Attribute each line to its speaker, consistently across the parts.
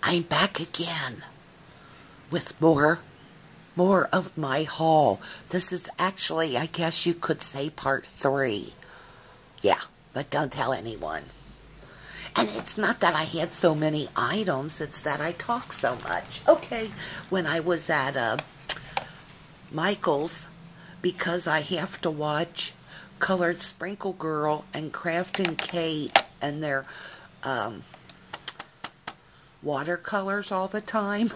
Speaker 1: I'm back again with more of my haul. This is actually, I guess you could say, part 3. Yeah, but don't tell anyone. And it's not that I had so many items, it's that I talk so much. Okay, when I was at Michael's, because I have to watch Colored Sprinkle Girl and Craftin' Kate and their watercolors all the time,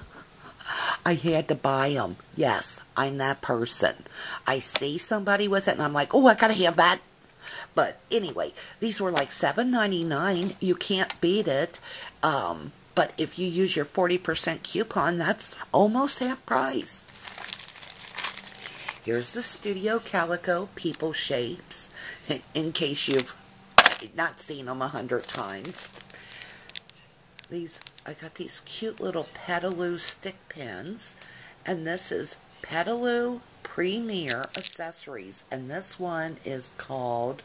Speaker 1: I had to buy them. Yes, I'm that person. I see somebody with it and I'm like, oh, I gotta have that. But anyway, these were like $7.99. You can't beat it. But if you use your 40% coupon, that's almost half price. Here's the Studio Calico People Shapes, in case you've not seen them 100 times. I got these cute little Petaloo stick pins, and this is Petaloo Premier Accessories, and this one is called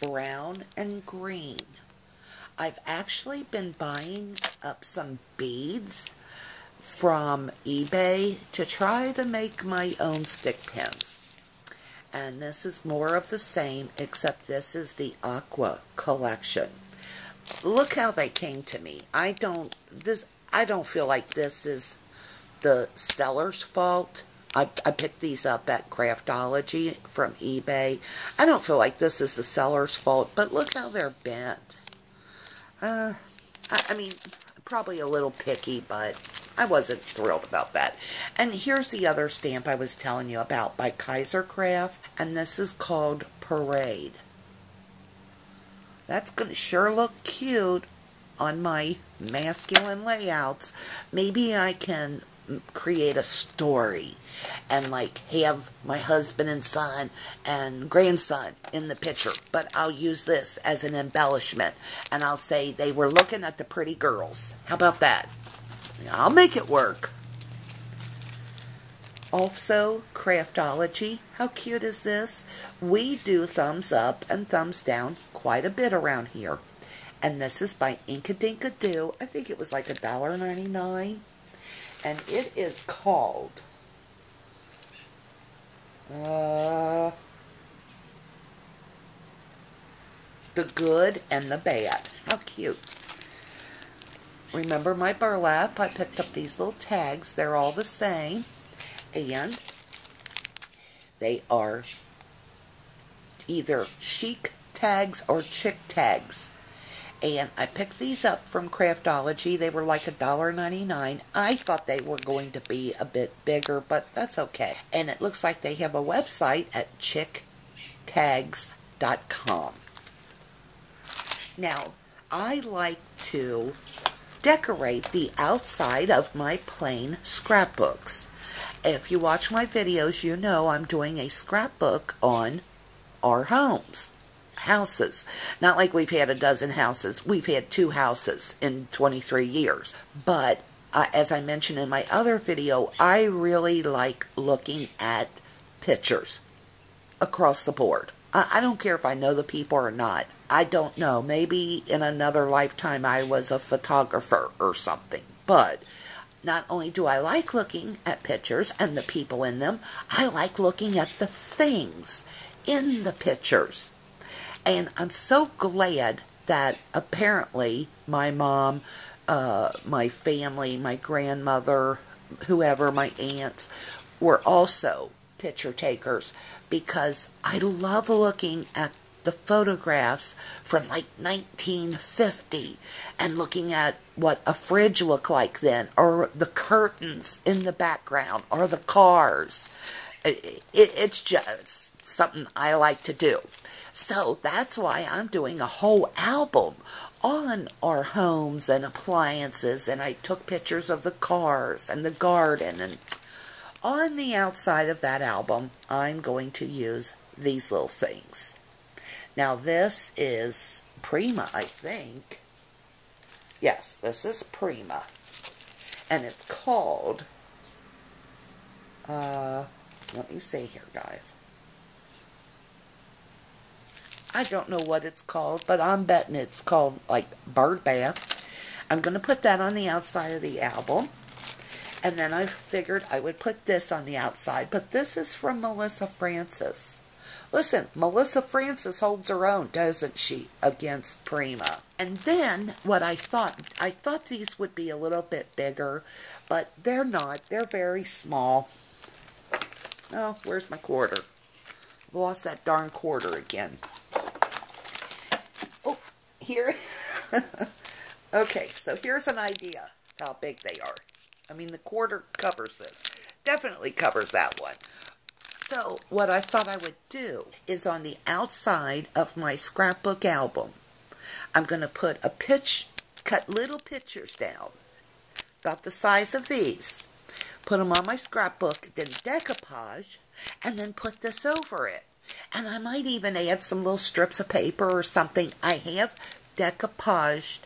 Speaker 1: Brown and Green. I've actually been buying up some beads from eBay to try to make my own stick pins. And this is more of the same, except this is the Aqua collection. Look how they came to me. I don't feel like this is the seller's fault. I picked these up at Craftology from eBay. I don't feel like this is the seller's fault, but look how they're bent. I mean, probably a little picky, but I wasn't thrilled about that. And here's the other stamp I was telling you about by Kaiser Craft, and this is called Parade. That's going to sure look cute on my masculine layouts. Maybe I can create a story and like have my husband and son and grandson in the picture, but I'll use this as an embellishment and I'll say they were looking at the pretty girls. How about that? I'll make it work. Also, Craftology. How cute is this? We do thumbs up and thumbs down quite a bit around here. And this is by Inkadinkadoo. I think it was like $1.99. And it is called The Good and the Bad. How cute. Remember my burlap? I picked up these little tags. They're all the same. And they are either chic tags or chick tags. And I picked these up from Craftology. They were like $1.99. I thought they were going to be a bit bigger, but that's okay. And it looks like they have a website at chicktags.com. Now, I like to decorate the outside of my plain scrapbooks. If you watch my videos, you know I'm doing a scrapbook on our houses. Not like we've had a dozen houses. We've had 2 houses in 23 years. But as I mentioned in my other video, I really like looking at pictures across the board. I don't care if I know the people or not. I don't know. Maybe in another lifetime I was a photographer or something. But not only do I like looking at pictures and the people in them, I like looking at the things in the pictures. And I'm so glad that apparently my mom, my family, my grandmother, whoever, my aunts, were also picture takers, because I love looking at the photographs from like 1950 and looking at what a fridge looked like then, or the curtains in the background, or the cars. It's just something I like to do. So that's why I'm doing a whole album on our homes and appliances, and I took pictures of the cars and the garden, and on the outside of that album I'm going to use these little things. Now this is Prima, I think. Yes, this is Prima. And it's called, let me see here, guys. I don't know what it's called, but I'm betting it's called, like, Bird Bath. I'm going to put that on the outside of the album. And then I figured I would put this on the outside. But this is from Melissa Francis. Listen, Melissa Francis holds her own, doesn't she, against Prima. And then what I thought these would be a little bit bigger, but they're not. They're very small. Oh, where's my quarter? Lost that darn quarter again. Oh, here. Okay, so here's an idea how big they are. I mean, the quarter covers this. Definitely covers that one. So, what I thought I would do is on the outside of my scrapbook album, I'm going to put cut little pictures down, about the size of these, put them on my scrapbook, then decoupage, and then put this over it. And I might even add some little strips of paper or something. I have decoupaged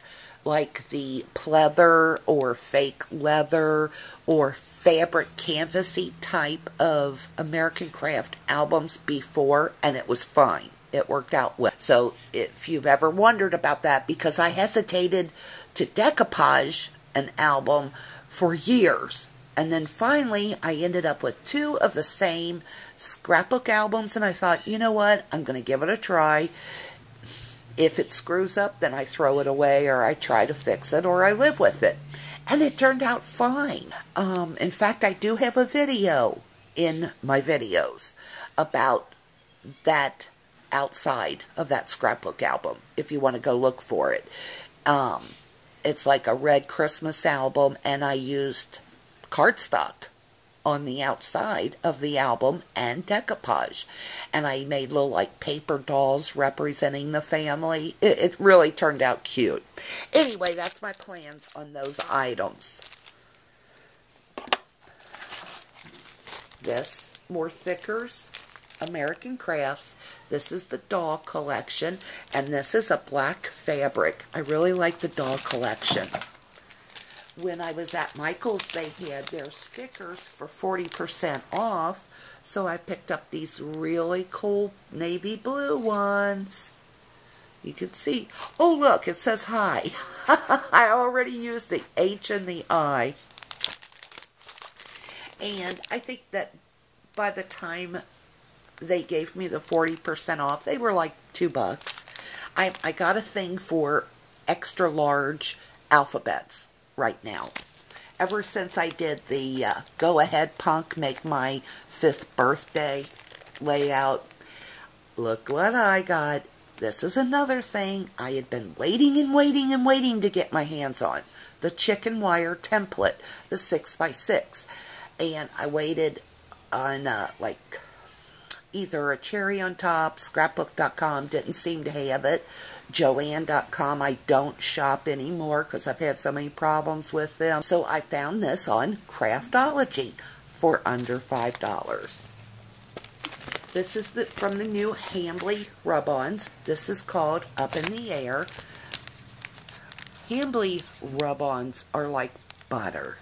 Speaker 1: like the pleather or fake leather or fabric canvasy type of American Craft albums before, and it was fine. It worked out well. So if you've ever wondered about that, because I hesitated to decoupage an album for years, and then finally I ended up with 2 of the same scrapbook albums, and I thought, you know what, I'm going to give it a try. If it screws up, then I throw it away, or I try to fix it, or I live with it. And it turned out fine. In fact, I do have a video in my videos about that outside of that scrapbook album, if you want to go look for it. It's like a red Christmas album, and I used cardstock on the outside of the album and decoupage. And I made little like paper dolls representing the family. It really turned out cute. Anyway, that's my plans on those items. This, more thickers, American Crafts. This is the doll collection, and this is a black fabric. I really like the doll collection. When I was at Michael's, they had their stickers for 40% off, so I picked up these really cool navy blue ones. You can see. Oh, look, it says hi. I already used the H and the I. And I think that by the time they gave me the 40% off, they were like $2. I got a thing for extra large alphabets right now. Ever since I did the Go Ahead Punk, Make My 5th Birthday layout, look what I got. This is another thing I had been waiting and waiting and waiting to get my hands on. The chicken wire template, the 6x6. And I waited on like either a cherry on top, scrapbook.com didn't seem to have it, Joann.com I don't shop anymore because I've had so many problems with them. So I found this on Craftology for under $5. This is from the new Hambly rub-ons. This is called Up in the Air. Hambly rub-ons are like butter.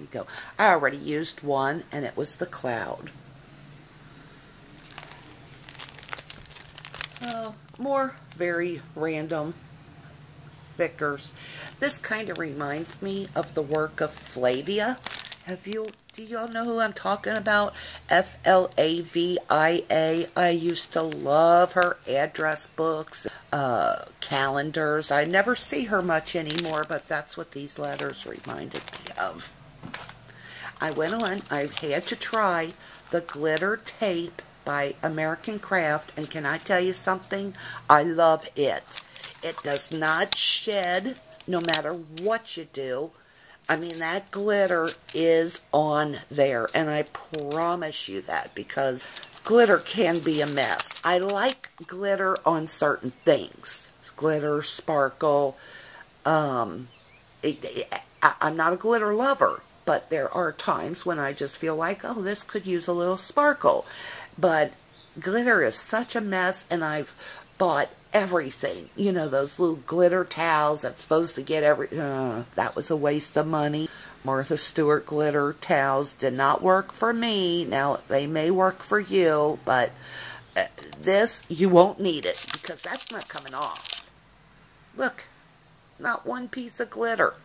Speaker 1: Go. I already used one, and it was the cloud. More very random thickers. This kind of reminds me of the work of Flavia. Do y'all know who I'm talking about? Flavia. I used to love her address books, calendars. I never see her much anymore, but that's what these letters reminded me of. I went on, I had to try the glitter tape by American Craft, and can I tell you something? I love it. It does not shed no matter what you do. I mean, that glitter is on there, and I promise you that, because glitter can be a mess. I like glitter on certain things. Glitter, sparkle. I'm not a glitter lover. But there are times when I just feel like, oh, this could use a little sparkle. But glitter is such a mess, and I've bought everything. You know, those little glitter towels that's supposed to get that was a waste of money. Martha Stewart glitter towels did not work for me. Now, they may work for you, but This, you won't need it because that's not coming off. Look, not one piece of glitter.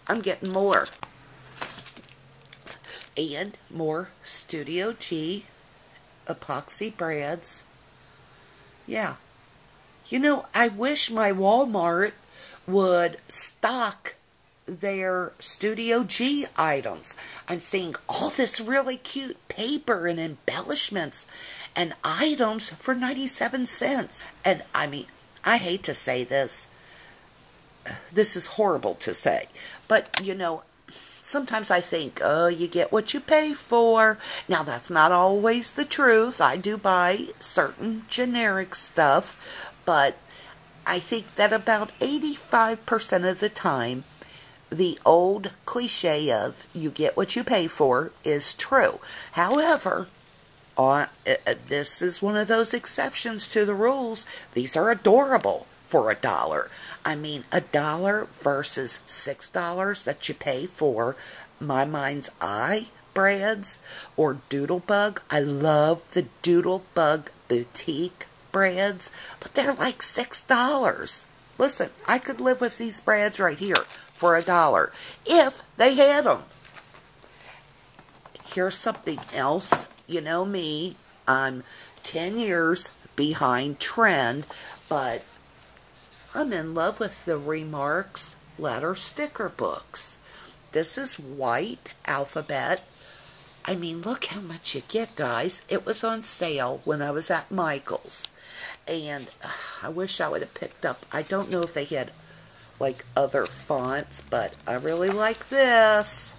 Speaker 1: I'm getting more. And more Studio G epoxy brads. Yeah. You know, I wish my Walmart would stock their Studio G items. I'm seeing all this really cute paper and embellishments and items for 97 cents. And I mean, I hate to say this. This is horrible to say. But, you know, sometimes I think, oh, you get what you pay for. Now, that's not always the truth. I do buy certain generic stuff. But I think that about 85% of the time, the old cliche of you get what you pay for is true. However, this is one of those exceptions to the rules. These are adorable for $1. I mean, $1 versus $6 that you pay for My Mind's Eye brads or Doodlebug. I love the Doodlebug boutique brads, but they're like $6. Listen, I could live with these brads right here for $1 if they had them. Here's something else. You know me, I'm 10 years behind trend, but I'm in love with the Remarks letter sticker books. This is white alphabet. I mean, look how much you get, guys. It was on sale when I was at Michael's. And I wish I would have picked up, I don't know if they had like other fonts, but I really like this.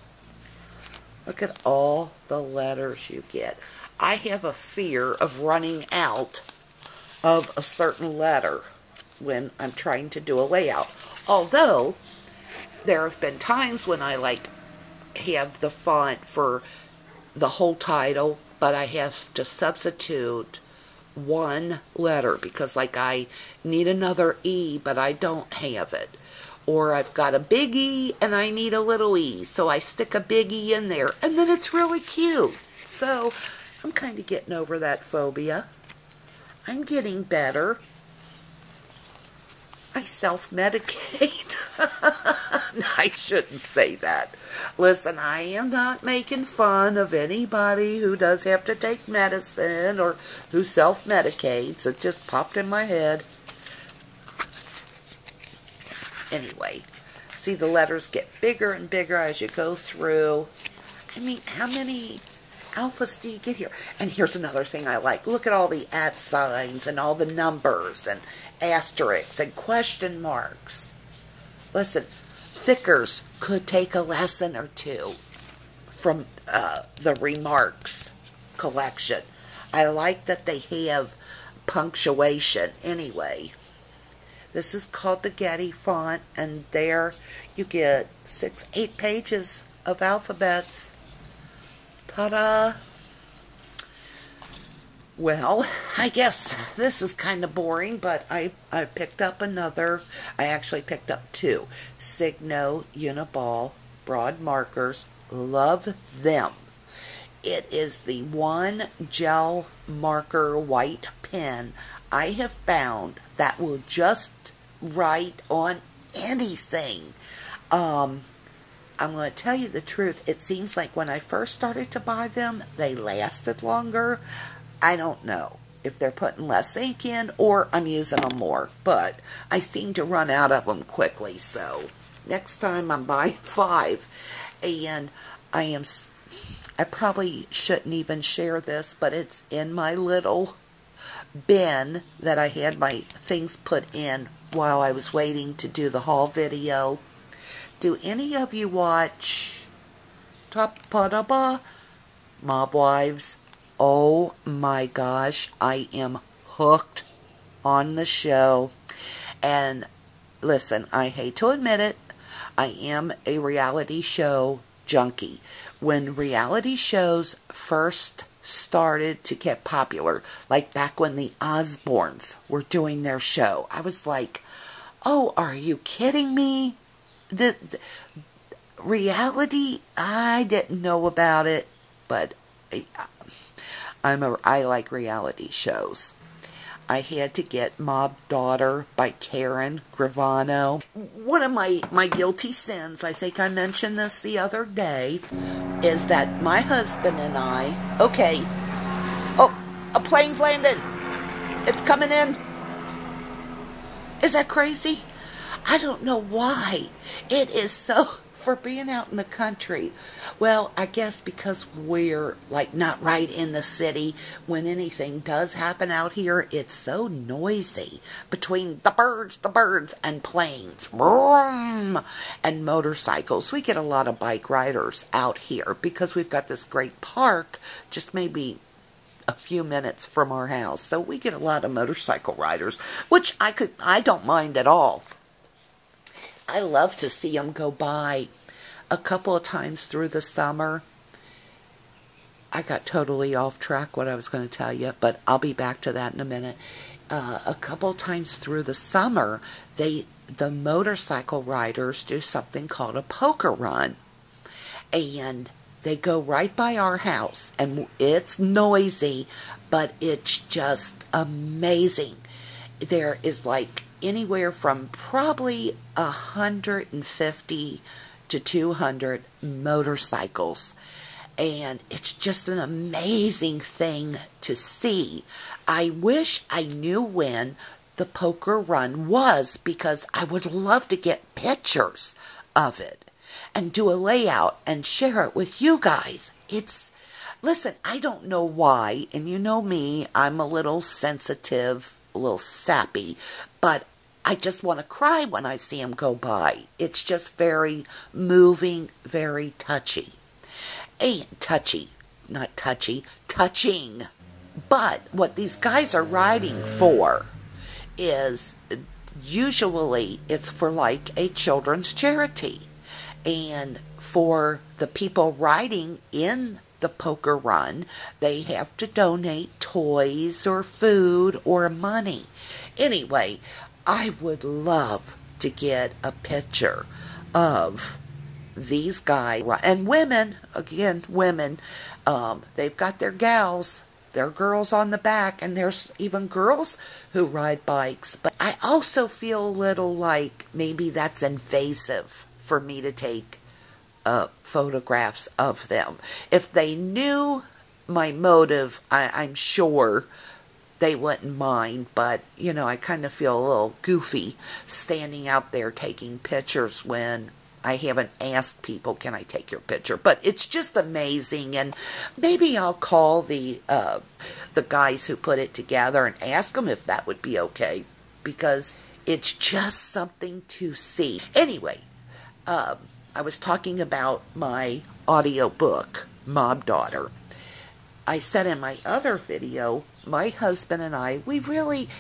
Speaker 1: Look at all the letters you get. I have a fear of running out of a certain letter when I'm trying to do a layout. Although, there have been times when I like have the font for the whole title, but I have to substitute one letter because like I need another E, but I don't have it. Or I've got a big E and I need a little E, so I stick a big E in there, and then it's really cute. So, I'm kind of getting over that phobia. I'm getting better. I self-medicate. I shouldn't say that. Listen, I am not making fun of anybody who does have to take medicine or who self-medicates. It just popped in my head. Anyway, see the letters get bigger and bigger as you go through. I mean, how many alphas do you get here? And here's another thing I like. Look at all the @ signs and all the numbers and asterisks and question marks. Listen, thickers could take a lesson or two from the Remarks collection. I like that they have punctuation anyway. This is called the Getty font, and there you get 8 pages of alphabets. Ta-da! Well, I guess this is kind of boring, but I picked up another. I actually picked up 2 Signo Uniball broad markers. Love them. It is the one gel marker white pen I have found that will just write on anything. I'm going to tell you the truth. It seems like when I first started to buy them, they lasted longer. I don't know if they're putting less ink in or I'm using them more, but I seem to run out of them quickly. So next time I'm buying 5, and I probably shouldn't even share this, but it's in my little bin that I had my things put in while I was waiting to do the haul video. Do any of you watch Mob Wives? Oh my gosh, I am hooked on the show. And listen, I hate to admit it, I am a reality show junkie. When reality shows first started to get popular, like back when the Osbournes were doing their show, I was like, oh, are you kidding me? The reality, I didn't know about it, but I like reality shows. I had to get Mob Daughter by Karen Gravano. One of my guilty sins, I think I mentioned this the other day, is that my husband and I, okay, oh, a plane's landing. It's coming in. Is that crazy? I don't know why. It is so, for being out in the country. Well, I guess because we're like not right in the city. When anything does happen out here, it's so noisy between the birds and planes, vroom, and motorcycles. We get a lot of bike riders out here because we've got this great park just maybe a few minutes from our house. So we get a lot of motorcycle riders, which I don't mind at all. I love to see them go by. A couple of times through the summer, I got totally off track what I was going to tell you, but I'll be back to that in a minute. A couple of times through the summer, the motorcycle riders do something called a poker run. And they go right by our house, and it's noisy, but it's just amazing. There is like anywhere from probably 150 to 200 motorcycles, and it's just an amazing thing to see. I wish I knew when the poker run was, because I would love to get pictures of it and do a layout and share it with you guys. Listen, I don't know why, and you know me, I'm a little sensitive, a little sappy, but I just want to cry when I see them go by. It's just very moving, very touchy. And touching. But what these guys are riding for is usually it's for like a children's charity. And for the people riding in the poker run, they have to donate toys or food or money. Anyway, I would love to get a picture of these guys and women. Again, women. They've got their gals, their girls on the back, and there's even girls who ride bikes. But I also feel a little like maybe that's invasive for me to take photographs of them. If they knew my motive, I'm sure they wouldn't mind, but, you know, I kind of feel a little goofy standing out there taking pictures when I haven't asked people, can I take your picture? But it's just amazing, and maybe I'll call the guys who put it together and ask them if that would be okay, because it's just something to see. Anyway, I was talking about my audiobook, Mob Daughter. I said in my other video, my husband and I,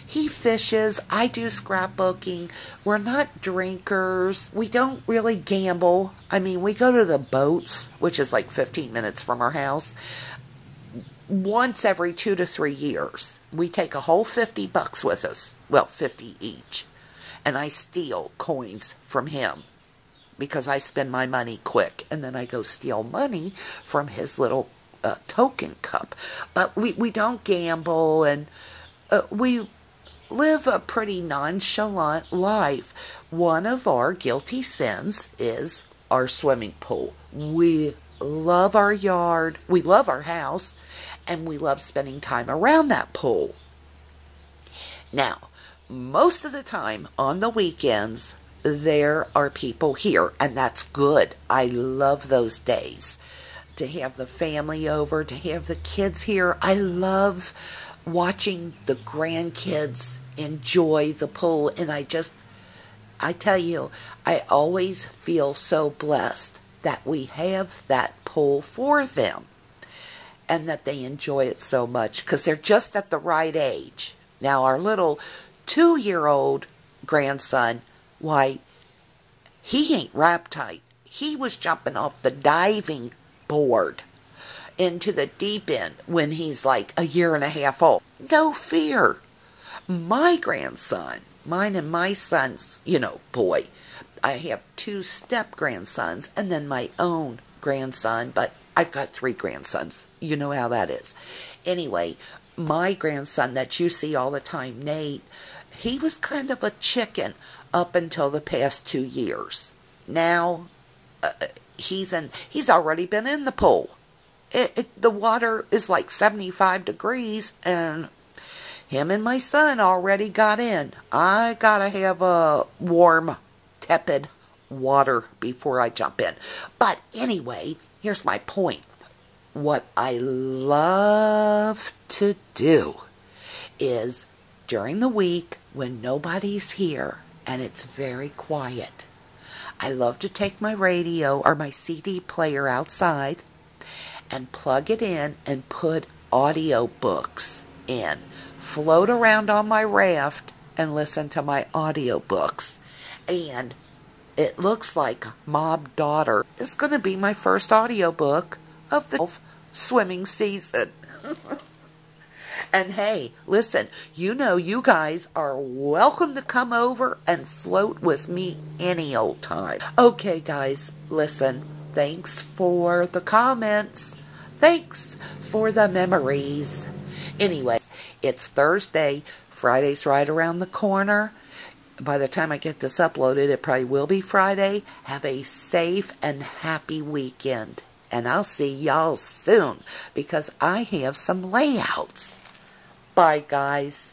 Speaker 1: he fishes, I do scrapbooking, we're not drinkers, we don't really gamble. I mean, we go to the boats, which is like 15 minutes from our house, once every 2 to 3 years. We take a whole $50 with us, well, 50 each, and I steal coins from him, because I spend my money quick, and then I go steal money from his little token cup. But we don't gamble, and we live a pretty nonchalant life. One of our guilty sins is our swimming pool. We love our yard, we love our house, and we love spending time around that pool. Now, most of the time on the weekends, there are people here, and that's good. I love those days. To have the family over, to have the kids here. I love watching the grandkids enjoy the pool, and I tell you, I always feel so blessed that we have that pool for them, and that they enjoy it so much, because they're just at the right age. Now, our little 2-year-old grandson, why, he ain't wrap tight. He was jumping off the diving board into the deep end when he's like 1.5 years old. No fear. My grandson, mine and my son's, boy, I have 2 step-grandsons and then my own grandson, but I've got 3 grandsons. You know how that is. Anyway, my grandson that you see all the time, Nate, he was kind of a chicken up until the past 2 years. Now, he's already been in the pool. The water is like 75 degrees, and him and my son already got in. I gotta have a warm, tepid water before I jump in. But anyway, here's my point. What I love to do is during the week when nobody's here and it's very quiet, I love to take my radio or my CD player outside and plug it in and put audio books in. Float around on my raft and listen to my audiobooks. And it looks like Mob Daughter is going to be my first audiobook of the swimming season. And hey, listen, you know you guys are welcome to come over and float with me any old time. Okay, guys, listen, thanks for the comments. Thanks for the memories. Anyway, it's Thursday. Friday's right around the corner. By the time I get this uploaded, it probably will be Friday. Have a safe and happy weekend. And I'll see y'all soon because I have some layouts. Bye, guys.